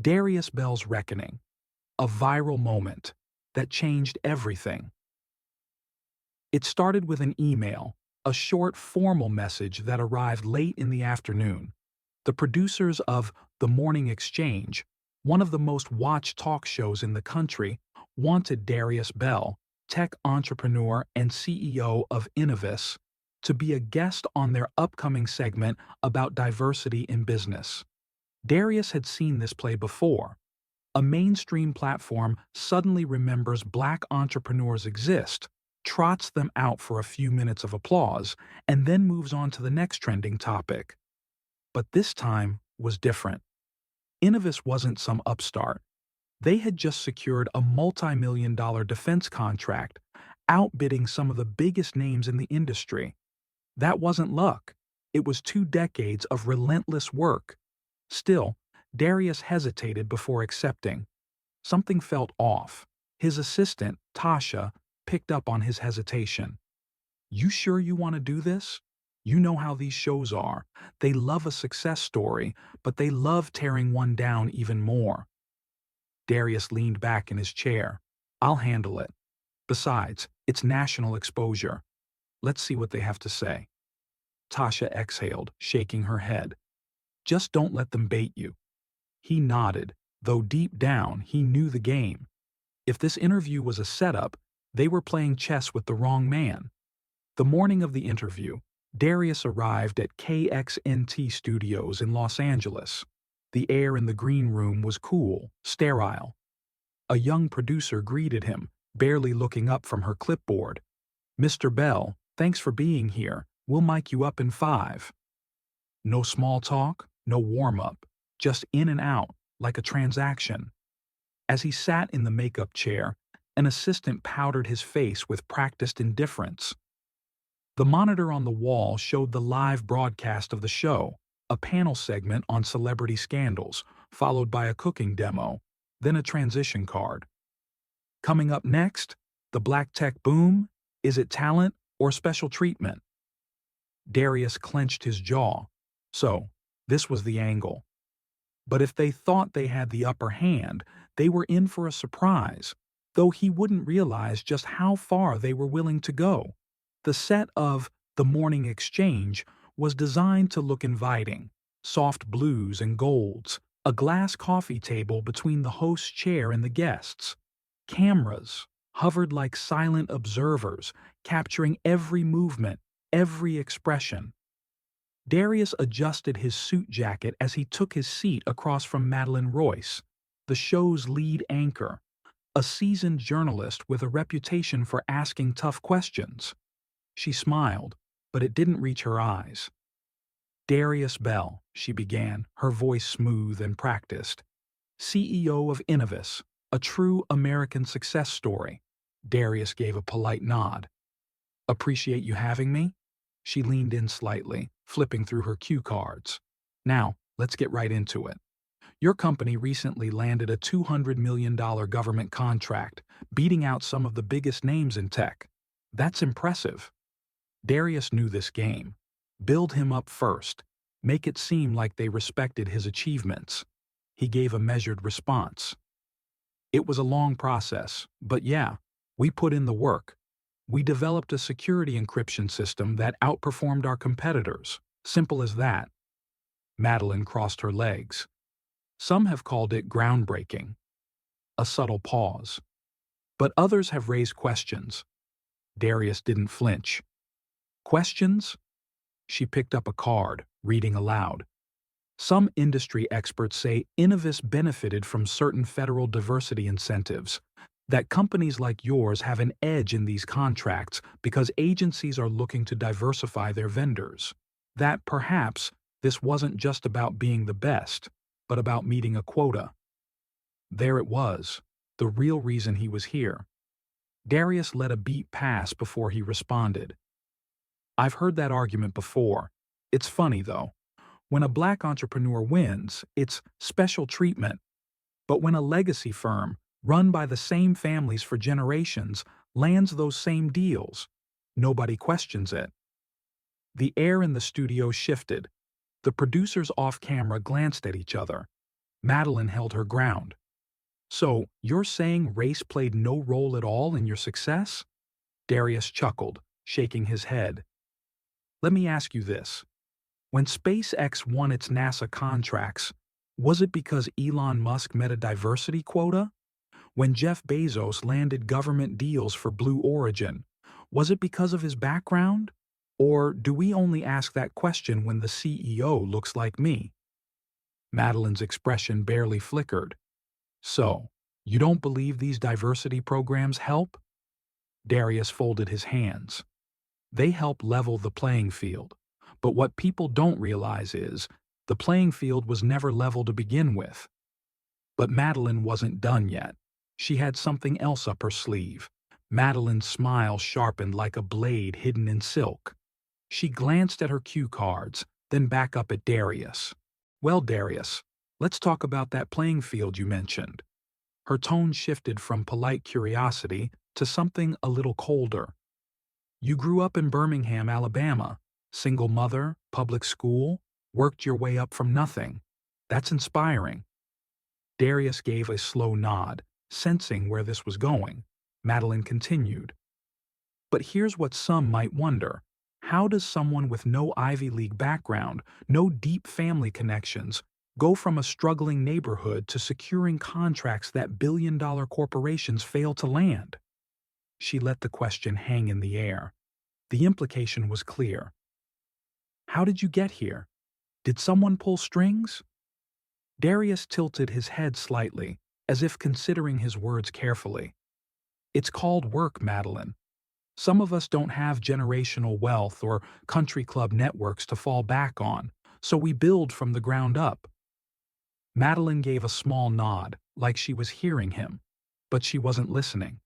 Darius Bell's Reckoning, a viral moment that changed everything. It started with an email, a short formal message that arrived late in the afternoon. The producers of The Morning Exchange, one of the most watched talk shows in the country, wanted Darius Bell, tech entrepreneur and CEO of Innovis, to be a guest on their upcoming segment about diversity in business. Darius had seen this play before. A mainstream platform suddenly remembers Black entrepreneurs exist, trots them out for a few minutes of applause, and then moves on to the next trending topic. But this time was different. Innovis wasn't some upstart. They had just secured a multi-million-dollar defense contract, outbidding some of the biggest names in the industry. That wasn't luck. It was 2 decades of relentless work. Still, Darius hesitated before accepting. Something felt off. His assistant, Tasha, picked up on his hesitation. "You sure you want to do this? You know how these shows are. They love a success story, but they love tearing one down even more." Darius leaned back in his chair. "I'll handle it. Besides, it's national exposure. Let's see what they have to say." Tasha exhaled, shaking her head. "Just don't let them bait you." He nodded, though deep down he knew the game. If this interview was a setup, they were playing chess with the wrong man. The morning of the interview, Darius arrived at KXNT Studios in Los Angeles. The air in the green room was cool, sterile. A young producer greeted him, barely looking up from her clipboard. "Mr. Bell, thanks for being here. We'll mic you up in 5. No small talk, no warm-up, just in and out, like a transaction. As he sat in the makeup chair, an assistant powdered his face with practiced indifference. The monitor on the wall showed the live broadcast of the show, a panel segment on celebrity scandals, followed by a cooking demo, then a transition card. Coming up next, the black tech boom? Is it talent or special treatment? Darius clenched his jaw. So, this was the angle. But if they thought they had the upper hand, they were in for a surprise, though he wouldn't realize just how far they were willing to go. The set of The Morning Exchange was designed to look inviting, soft blues and golds, a glass coffee table between the host's chair and the guests. Cameras hovered like silent observers, capturing every movement, every expression. Darius adjusted his suit jacket as he took his seat across from Madeline Royce, the show's lead anchor, a seasoned journalist with a reputation for asking tough questions. She smiled, but it didn't reach her eyes. "Darius Bell," she began, her voice smooth and practiced. "CEO of Innovis, a true American success story." Darius gave a polite nod. "Appreciate you having me?" She leaned in slightly, flipping through her cue cards. "Now, let's get right into it. Your company recently landed a $200 million government contract, beating out some of the biggest names in tech. That's impressive." Darius knew this game. Build him up first. Make it seem like they respected his achievements. He gave a measured response. "It was a long process, but yeah, we put in the work. We developed a security encryption system that outperformed our competitors. Simple as that." Madeline crossed her legs. "Some have called it groundbreaking." A subtle pause. "But others have raised questions." Darius didn't flinch. "Questions?" She picked up a card, reading aloud. "Some industry experts say Innovis benefited from certain federal diversity incentives, that companies like yours have an edge in these contracts because agencies are looking to diversify their vendors. That perhaps this wasn't just about being the best, but about meeting a quota." There it was, the real reason he was here. Darius let a beat pass before he responded. "I've heard that argument before. It's funny, though. When a black entrepreneur wins, it's special treatment. But when a legacy firm, run by the same families for generations, lands those same deals, nobody questions it." The air in the studio shifted. The producers off camera glanced at each other. Madeline held her ground. So, you're saying race played no role at all in your success? Darius chuckled, shaking his head. Let me ask you this. When SpaceX won its NASA contracts, was it because Elon Musk met a diversity quota? When Jeff Bezos landed government deals for Blue Origin, was it because of his background? Or do we only ask that question when the CEO looks like me? Madeline's expression barely flickered. So, you don't believe these diversity programs help? Darius folded his hands. They help level the playing field. But what people don't realize is, the playing field was never level to begin with. But Madeline wasn't done yet. She had something else up her sleeve. Madeline's smile sharpened like a blade hidden in silk. She glanced at her cue cards, then back up at Darius. Well, Darius, let's talk about that playing field you mentioned. Her tone shifted from polite curiosity to something a little colder. You grew up in Birmingham, Alabama. Single mother, public school, worked your way up from nothing. That's inspiring. Darius gave a slow nod, sensing where this was going. Madeline continued. But here's what some might wonder. How does someone with no Ivy League background, no deep family connections, go from a struggling neighborhood to securing contracts that billion-dollar corporations fail to land? She let the question hang in the air. The implication was clear. How did you get here? Did someone pull strings? Darius tilted his head slightly, as if considering his words carefully. It's called work, Madeline. Some of us don't have generational wealth or country club networks to fall back on, so we build from the ground up. Madeline gave a small nod, like she was hearing him, but she wasn't listening.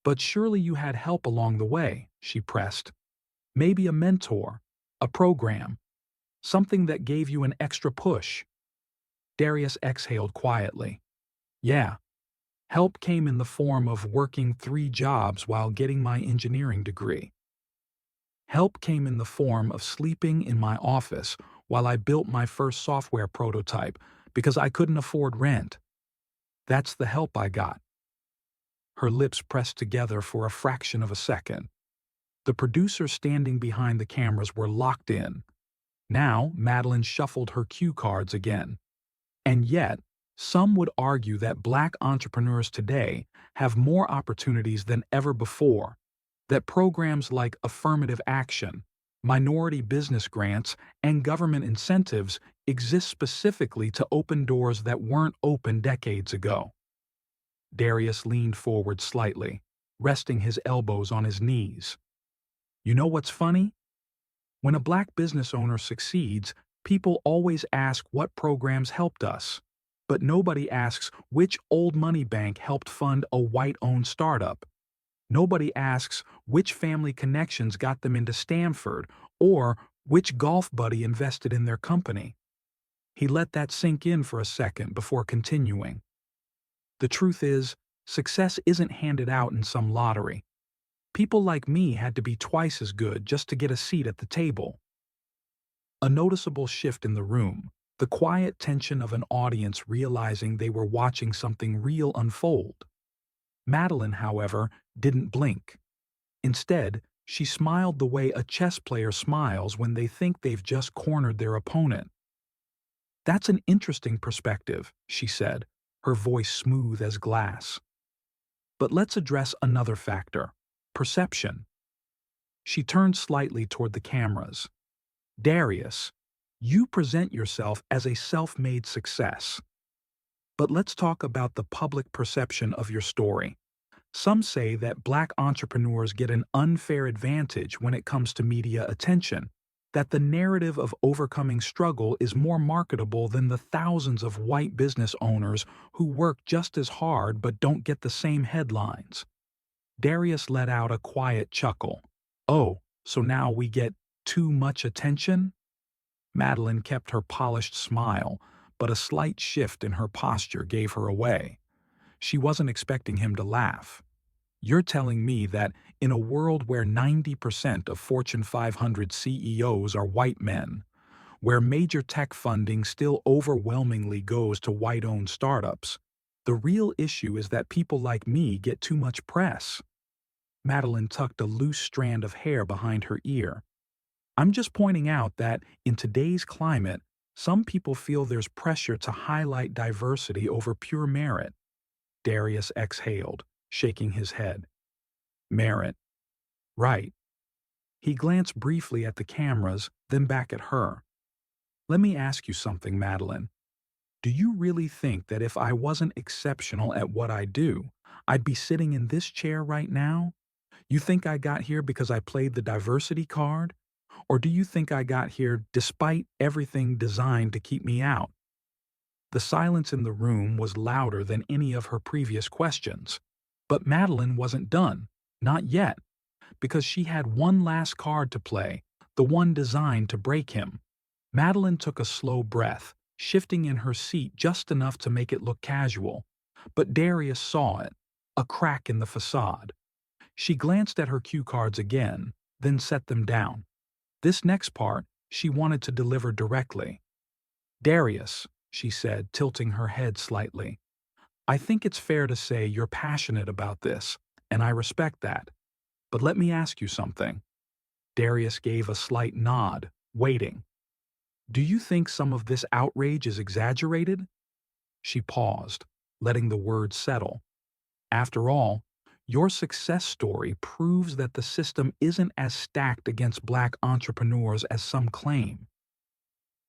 But surely you had help along the way, she pressed. Maybe a mentor, a program, something that gave you an extra push. Darius exhaled quietly. Yeah. Help came in the form of working 3 jobs while getting my engineering degree. Help came in the form of sleeping in my office while I built my first software prototype because I couldn't afford rent. That's the help I got. Her lips pressed together for a fraction of a second. The producers standing behind the cameras were locked in. Now, Madeline shuffled her cue cards again. And yet, some would argue that Black entrepreneurs today have more opportunities than ever before, that programs like affirmative action, minority business grants, and government incentives exist specifically to open doors that weren't open decades ago. Darius leaned forward slightly, resting his elbows on his knees. You know what's funny? When a Black business owner succeeds, people always ask what programs helped us. But nobody asks which old money bank helped fund a white-owned startup. Nobody asks which family connections got them into Stanford or which golf buddy invested in their company. He let that sink in for a second before continuing. The truth is, success isn't handed out in some lottery. People like me had to be twice as good just to get a seat at the table. A noticeable shift in the room, the quiet tension of an audience realizing they were watching something real unfold. Madeline, however, didn't blink. Instead, she smiled the way a chess player smiles when they think they've just cornered their opponent. That's an interesting perspective, she said, her voice smooth as glass. But let's address another factor, perception. She turned slightly toward the cameras. Darius, you present yourself as a self-made success. But let's talk about the public perception of your story. Some say that Black entrepreneurs get an unfair advantage when it comes to media attention, that the narrative of overcoming struggle is more marketable than the thousands of white business owners who work just as hard but don't get the same headlines. Darius let out a quiet chuckle. Oh, so now we get too much attention? Madeline kept her polished smile, but a slight shift in her posture gave her away. She wasn't expecting him to laugh. You're telling me that in a world where 90% of Fortune 500 CEOs are white men, Where major tech funding still overwhelmingly goes to white-owned startups, the real issue is that people like me get too much press. Madeline tucked a loose strand of hair behind her ear. I'm just pointing out that, in today's climate, some people feel there's pressure to highlight diversity over pure merit. Darius exhaled, shaking his head. Merit. Right. He glanced briefly at the cameras, then back at her. Let me ask you something, Madeline. Do you really think that if I wasn't exceptional at what I do, I'd be sitting in this chair right now? You think I got here because I played the diversity card? Or do you think I got here despite everything designed to keep me out? The silence in the room was louder than any of her previous questions. But Madeline wasn't done. Not yet. Because she had one last card to play, the one designed to break him. Madeline took a slow breath, shifting in her seat just enough to make it look casual. But Darius saw it, a crack in the facade. She glanced at her cue cards again, then set them down. This next part, she wanted to deliver directly. Darius, she said, tilting her head slightly, I think it's fair to say you're passionate about this, and I respect that. But let me ask you something. Darius gave a slight nod, waiting. Do you think some of this outrage is exaggerated? She paused, letting the words settle. After all, your success story proves that the system isn't as stacked against Black entrepreneurs as some claim.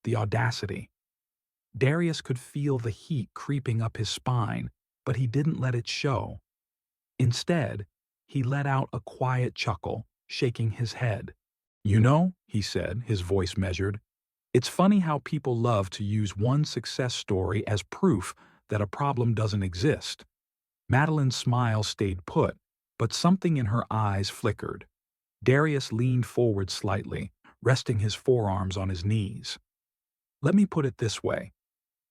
The audacity. Darius could feel the heat creeping up his spine, but he didn't let it show. Instead, he let out a quiet chuckle, shaking his head. You know, he said, his voice measured, it's funny how people love to use one success story as proof that a problem doesn't exist. Madeline's smile stayed put, but something in her eyes flickered. Darius leaned forward slightly, resting his forearms on his knees. Let me put it this way.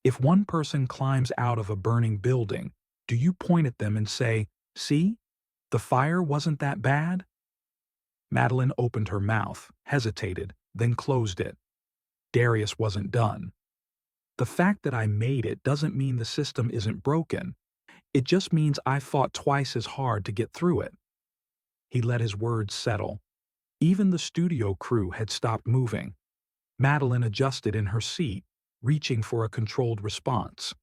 If one person climbs out of a burning building, do you point at them and say, see, the fire wasn't that bad? Madeline opened her mouth, hesitated, then closed it. Darius wasn't done. The fact that I made it doesn't mean the system isn't broken. It just means I fought twice as hard to get through it. He let his words settle. Even the studio crew had stopped moving. Madeline adjusted in her seat, reaching for a controlled response.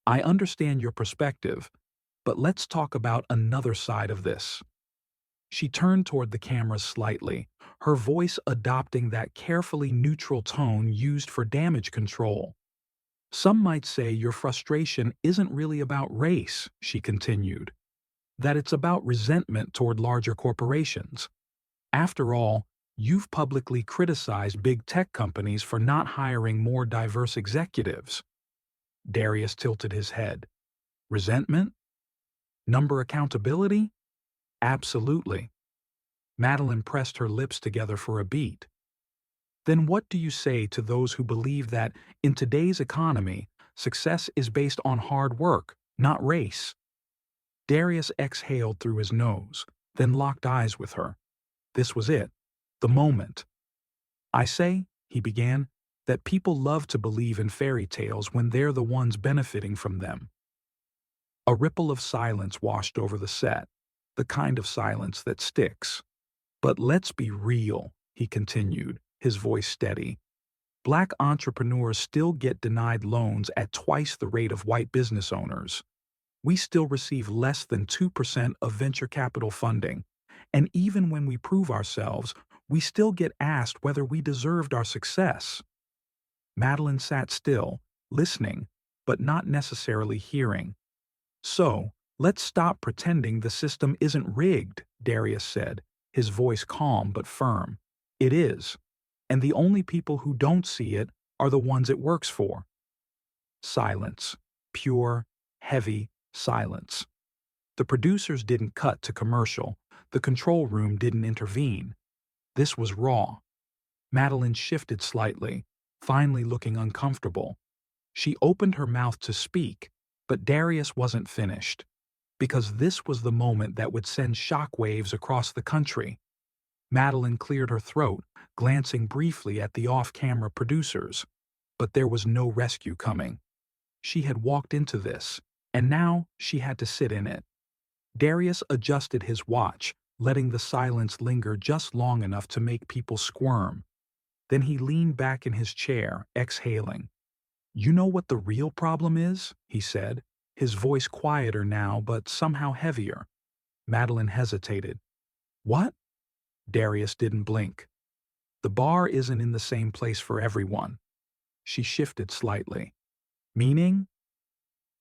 I understand your perspective, but let's talk about another side of this. She turned toward the camera slightly, her voice adopting that carefully neutral tone used for damage control. Some might say your frustration isn't really about race, she continued, that it's about resentment toward larger corporations. After all, you've publicly criticized big tech companies for not hiring more diverse executives. Darius tilted his head. Resentment? Number accountability? Absolutely. Madeline pressed her lips together for a beat. Then what do you say to those who believe that, in today's economy, success is based on hard work, not race? Darius exhaled through his nose, then locked eyes with her. This was it, the moment. I say, he began, that people love to believe in fairy tales when they're the ones benefiting from them. A ripple of silence washed over the set, the kind of silence that sticks. But let's be real, he continued, his voice steady. Black entrepreneurs still get denied loans at twice the rate of white business owners. We still receive less than 2% of venture capital funding, and even when we prove ourselves, we still get asked whether we deserved our success. Madeline sat still, listening, but not necessarily hearing. So, let's stop pretending the system isn't rigged, Darius said, his voice calm but firm. It is, and the only people who don't see it are the ones it works for. Silence. Pure, heavy silence. The producers didn't cut to commercial. The control room didn't intervene. This was raw. Madeline shifted slightly, finally looking uncomfortable. She opened her mouth to speak, but Darius wasn't finished. Because this was the moment that would send shockwaves across the country. Madeline cleared her throat, glancing briefly at the off-camera producers. But there was no rescue coming. She had walked into this, and now she had to sit in it. Darius adjusted his watch, letting the silence linger just long enough to make people squirm. Then he leaned back in his chair, exhaling. "You know what the real problem is?" he said, his voice quieter now but somehow heavier. Madeline hesitated. "What?" Darius didn't blink. "The bar isn't in the same place for everyone." She shifted slightly. "Meaning?"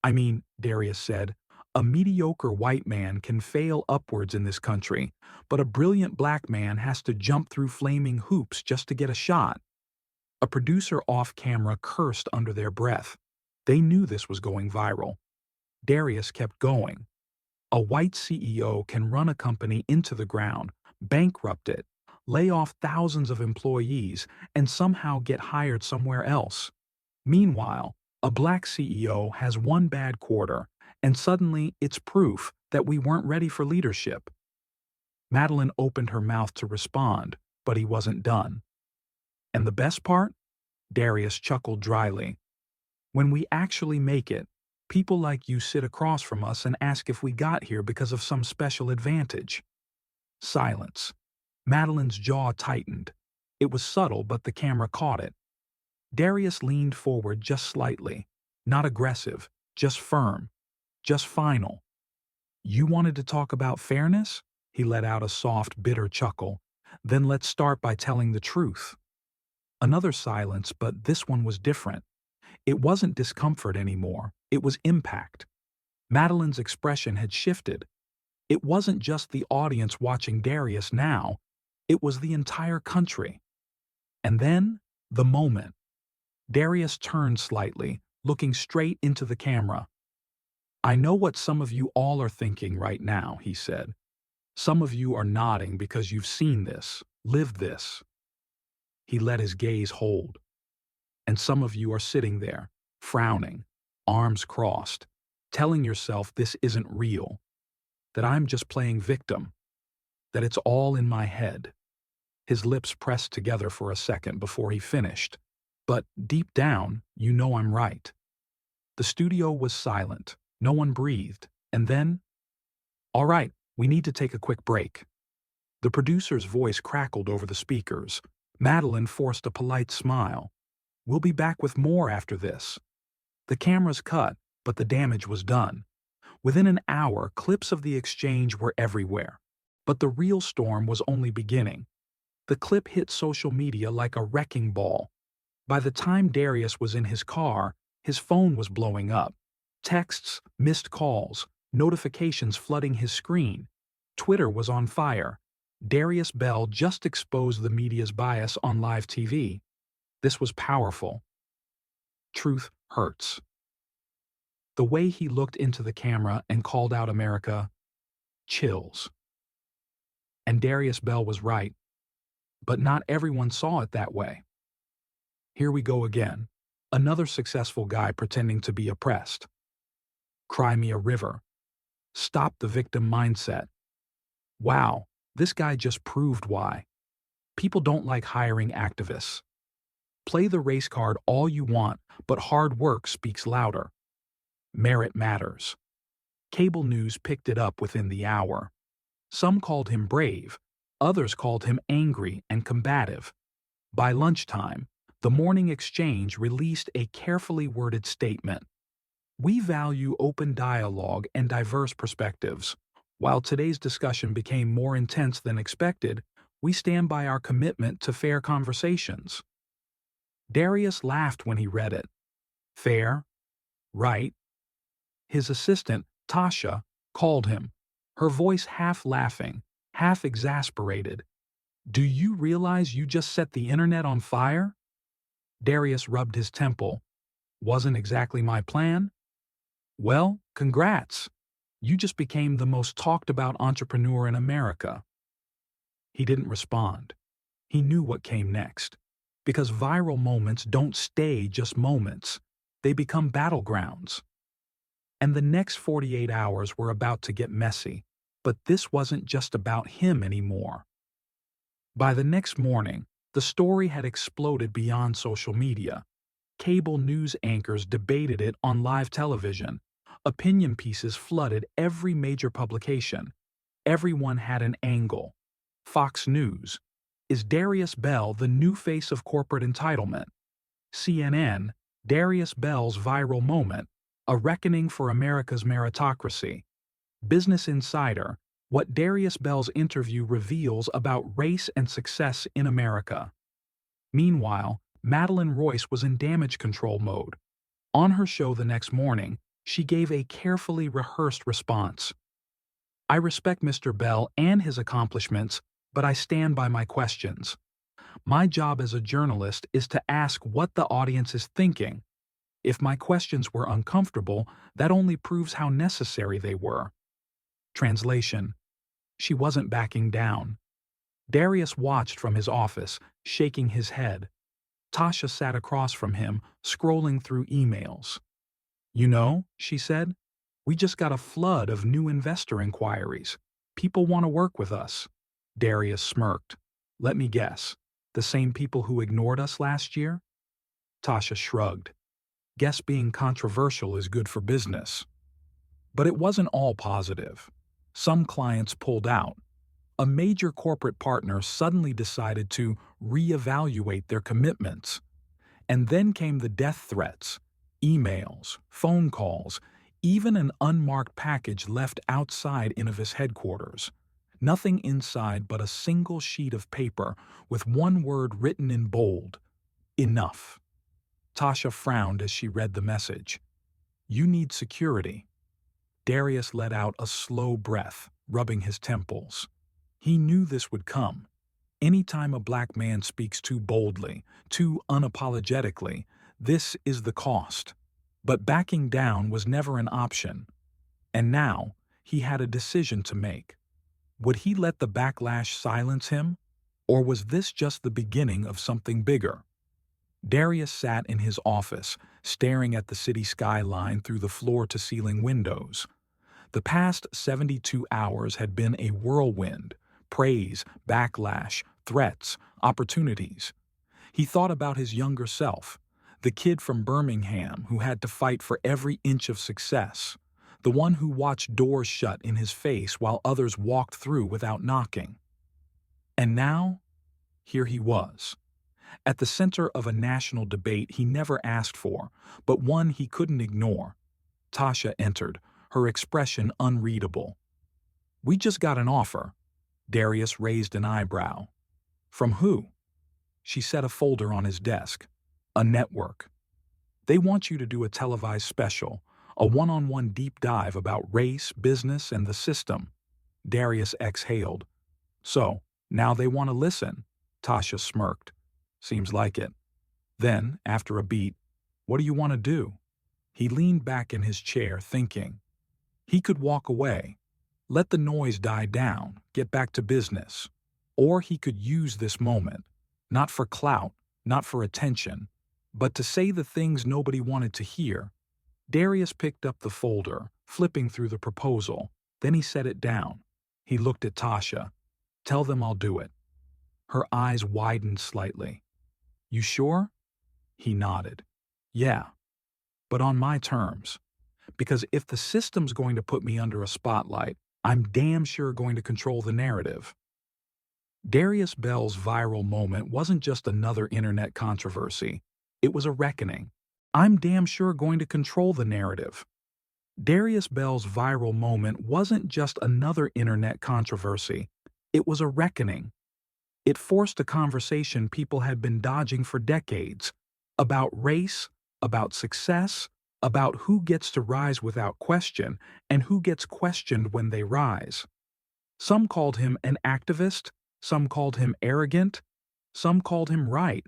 "I mean," Darius said, "a mediocre white man can fail upwards in this country, but a brilliant black man has to jump through flaming hoops just to get a shot." A producer off-camera cursed under their breath. They knew this was going viral. Darius kept going. "A white CEO can run a company into the ground, bankrupt it, lay off thousands of employees, and somehow get hired somewhere else. Meanwhile, a black CEO has one bad quarter, and suddenly it's proof that we weren't ready for leadership." Madeline opened her mouth to respond, but he wasn't done. "And the best part?" Darius chuckled dryly. "When we actually make it, people like you sit across from us and ask if we got here because of some special advantage." Silence. Madeline's jaw tightened. It was subtle, but the camera caught it. Darius leaned forward just slightly. Not aggressive, just firm, just final. "You wanted to talk about fairness?" He let out a soft, bitter chuckle. "Then let's start by telling the truth." Another silence, but this one was different. It wasn't discomfort anymore, it was impact. Madeline's expression had shifted. It wasn't just the audience watching Darius now, it was the entire country. And then, the moment. Darius turned slightly, looking straight into the camera. "I know what some of you all are thinking right now," he said. "Some of you are nodding because you've seen this, lived this." He let his gaze hold. "And some of you are sitting there, frowning, arms crossed, telling yourself this isn't real, that I'm just playing victim, that it's all in my head." His lips pressed together for a second before he finished. "But deep down, you know I'm right." The studio was silent. No one breathed. And then, "All right, we need to take a quick break." The producer's voice crackled over the speakers. Madeline forced a polite smile. "We'll be back with more after this." The cameras cut, but the damage was done. Within an hour, clips of the exchange were everywhere. But the real storm was only beginning. The clip hit social media like a wrecking ball. By the time Darius was in his car, his phone was blowing up. Texts, missed calls, notifications flooding his screen. Twitter was on fire. Darius Bell just exposed the media's bias on live TV. This was powerful. Truth hurts. The way he looked into the camera and called out America, chills. And Darius Bell was right. But not everyone saw it that way. Here we go again. Another successful guy pretending to be oppressed. Cry me a river. Stop the victim mindset. Wow, this guy just proved why. People don't like hiring activists. Play the race card all you want, but hard work speaks louder. Merit matters. Cable news picked it up within the hour. Some called him brave, others called him angry and combative. By lunchtime, the Morning Exchange released a carefully worded statement. "We value open dialogue and diverse perspectives. While today's discussion became more intense than expected, we stand by our commitment to fair conversations." Darius laughed when he read it. Fair? Right? His assistant, Tasha, called him, her voice half laughing, half exasperated. "Do you realize you just set the internet on fire?" Darius rubbed his temple. "Wasn't exactly my plan?" "Well, congrats. You just became the most talked about entrepreneur in America." He didn't respond. He knew what came next. Because viral moments don't stay just moments. They become battlegrounds. And the next 48 hours were about to get messy. But this wasn't just about him anymore. By the next morning, the story had exploded beyond social media. Cable news anchors debated it on live television. Opinion pieces flooded every major publication. Everyone had an angle. Fox News. Is Darius Bell the new face of corporate entitlement? CNN. Darius Bell's viral moment. A reckoning for America's meritocracy. Business Insider. What Darius Bell's interview reveals about race and success in America. Meanwhile, Madeline Royce was in damage control mode. On her show the next morning, she gave a carefully rehearsed response. I respect Mr. Bell and his accomplishments, but I stand by my questions. My job as a journalist is to ask what the audience is thinking. If my questions were uncomfortable, that only proves how necessary they were. Translation. She wasn't backing down. Darius watched from his office, shaking his head. Tasha sat across from him, scrolling through emails. You know, she said, we just got a flood of new investor inquiries. People want to work with us. Darius smirked. Let me guess. The same people who ignored us last year? Tasha shrugged. Guess being controversial is good for business. But it wasn't all positive. Some clients pulled out. A major corporate partner suddenly decided to reevaluate their commitments. And then came the death threats, emails, phone calls, even an unmarked package left outside Innovis headquarters. Nothing inside but a single sheet of paper with one word written in bold. Enough. Tasha frowned as she read the message. You need security. Darius let out a slow breath, rubbing his temples. He knew this would come. Anytime a black man speaks too boldly, too unapologetically, this is the cost. But backing down was never an option. And now, he had a decision to make. Would he let the backlash silence him? Or was this just the beginning of something bigger? Darius sat in his office, staring at the city skyline through the floor-to-ceiling windows. The past 72 hours had been a whirlwind. Praise, backlash, threats, opportunities. He thought about his younger self, the kid from Birmingham who had to fight for every inch of success, the one who watched doors shut in his face while others walked through without knocking. And now, here he was, at the center of a national debate he never asked for, but one he couldn't ignore. Tasha entered, her expression unreadable. We just got an offer. Darius raised an eyebrow. From who? She set a folder on his desk. A network. They want you to do a televised special, a one-on-one deep dive about race, business, and the system. Darius exhaled. So, now they want to listen. Tasha smirked. Seems like it. Then, after a beat, what do you want to do? He leaned back in his chair, thinking. He could walk away. Let the noise die down, get back to business. Or he could use this moment, not for clout, not for attention, but to say the things nobody wanted to hear. Darius picked up the folder, flipping through the proposal. Then he set it down. He looked at Tasha. Tell them I'll do it. Her eyes widened slightly. You sure? He nodded. Yeah, but on my terms. Because if the system's going to put me under a spotlight, I'm damn sure going to control the narrative. Darius Bell's viral moment wasn't just another internet controversy. It was a reckoning. I'm damn sure going to control the narrative. Darius Bell's viral moment wasn't just another internet controversy. It was a reckoning. It forced a conversation people had been dodging for decades. About race, about success, about who gets to rise without question and who gets questioned when they rise. Some called him an activist, some called him arrogant, some called him right.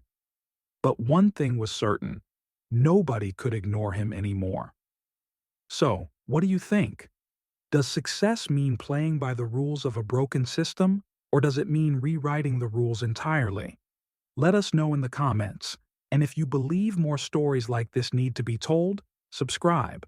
But one thing was certain, nobody could ignore him anymore. So, what do you think? Does success mean playing by the rules of a broken system, or does it mean rewriting the rules entirely? Let us know in the comments, and if you believe more stories like this need to be told, subscribe.